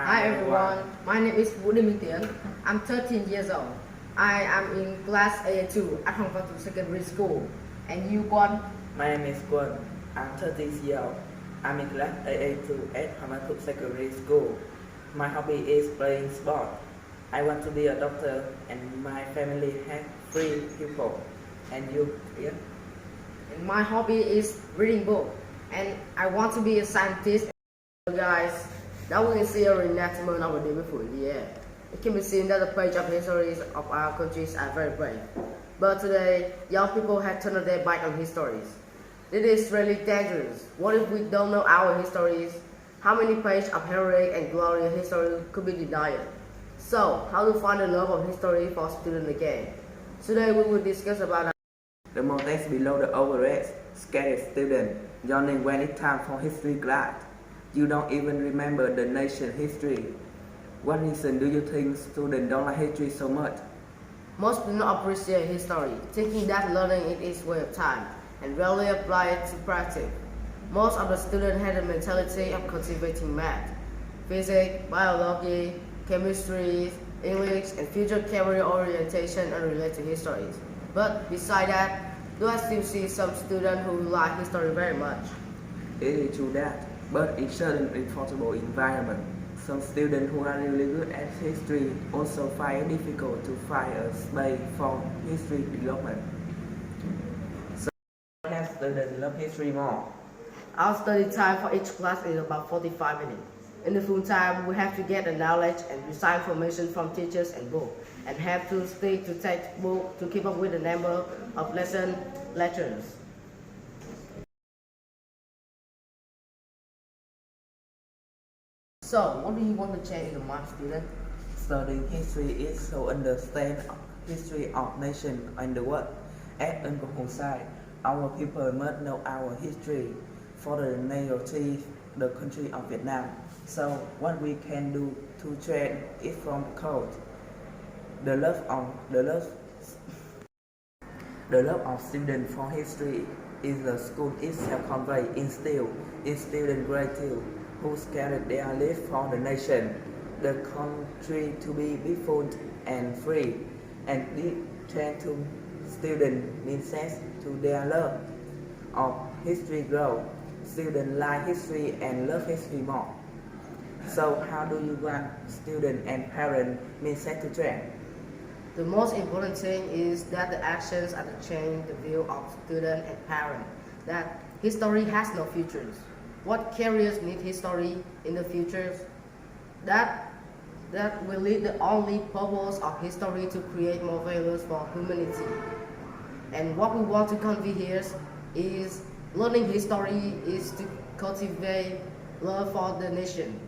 Hi everyone, my name is Tiến. I'm 13 years old. I am in class A2 at Hoàng Secondary School. And you, Quan? My name is Quan. I'm 13 years old. I'm in class AA2 at Hoàng Secondary School. My hobby is playing sport. I want to be a doctor and my family has 3 people. And you, Tiến? And my hobby is reading books. And I want to be a scientist. Guys, now we can see a reenactment of a day before in the air. It can be seen that the page of histories of our countries are very brave. But today, young people have turned their back on histories. It is really dangerous. What if we don't know our histories? How many pages of heroic and glorious history could be denied? So, how to find the love of history for students again? Today we will discuss about The more text below the overread, scared student, yawning when it's time for history class. You don't even remember the nation history. What reason do you think students don't like history so much? most do not appreciate history, thinking that learning it is way of time, and rarely apply it to practice. Most of the students have the mentality of cultivating math, physics, biology, chemistry, English, and future career orientation unrelated to histories. But beside that, do I still see some students who like history very much? It is true that, but in certain uncomfortable environment, some students who are really good at history also find it difficult to find a space for history development. So, why have students love history more? Our study time for each class is about 45 minutes. In the full time, we have to get the knowledge and recite information from teachers and books, and have to stick to textbook to keep up with the number of lectures. So, what do you want to change in the mind, student? Studying history is so understand history of nation and the world. As on the side, our people must know our history for the nativity, the country of Vietnam. So what we can do to train it from the code. The love of students for history is the school itself convey instill in student gratitude who scared their life for the nation, the country to be peaceful and free, and this train to student means sense to their love of history grow. Students like history and love history more. So how do you want students and parents mean set to train? The most important thing is that the actions are to change the view of student and parent, that history has no futures. What careers need history in the future? That will lead the only purpose of history to create more values for humanity. And what we want to convey here is learning history is to cultivate love for the nation,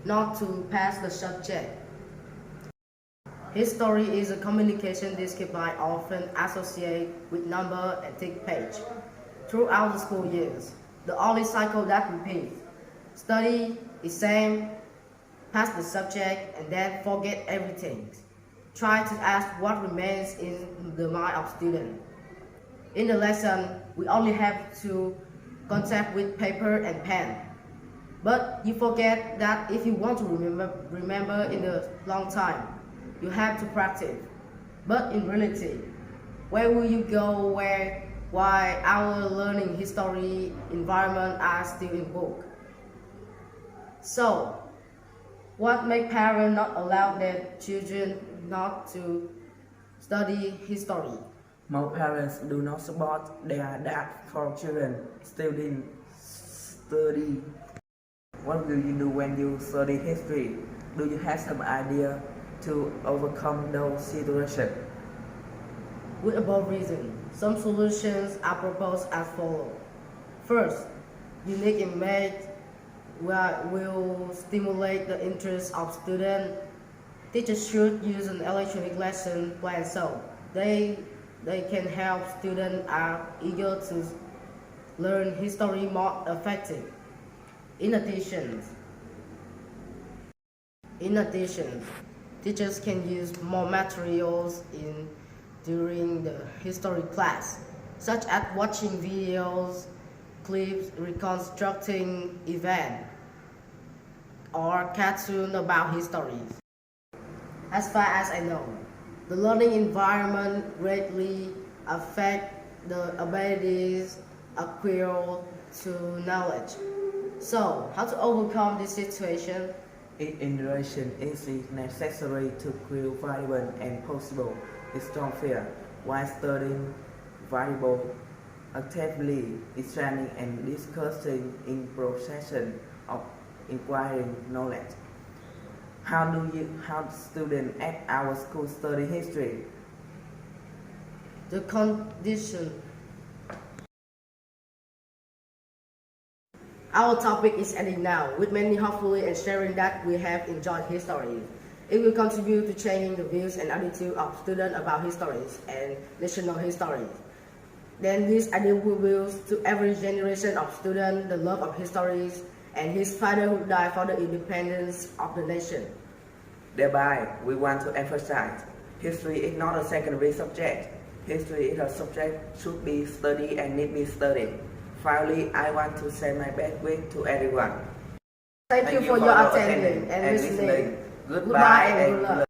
not to pass the subject. History is a communication discipline often associated with number and tick page. Throughout the school years, the only cycle that repeats. Study, exam, pass the subject, and then forget everything. Try to ask what remains in the mind of students. In the lesson, we only have to contact with paper and pen. But you forget that if you want to remember in a long time, you have to practice. But in reality, where will you go why our learning history environment are still in book? So, what make parents not allow their children not to study history? Most parents do not support their dad for children student study. What will you do when you study history? Do you have some idea to overcome those situations? With above reason, some solutions are proposed as follows. First, unique image will stimulate the interest of students. Teachers should use an electronic lesson plan so they can help students are eager to learn history more effective. In addition, teachers can use more materials during the history class, such as watching videos, clips reconstructing events, or cartoon about history. As far as I know, the learning environment greatly affects the abilities acquired to knowledge. So, how to overcome this situation? Iteration is necessary to create variable and possible fear while studying variable actively examining and discussing in procession of acquiring knowledge. How students at our school study history? The condition. Our topic is ending now, with many hopefully and sharing that we have enjoyed history. It will contribute to changing the views and attitude of students about histories and national history. Then this idea will reveal to every generation of students the love of histories and his father who died for the independence of the nation. Thereby, we want to emphasize, history is not a secondary subject. History is a subject should be studied and need be studied. Finally, I want to say my best wish to everyone. Thank you for your attending and listening. Goodbye and good luck.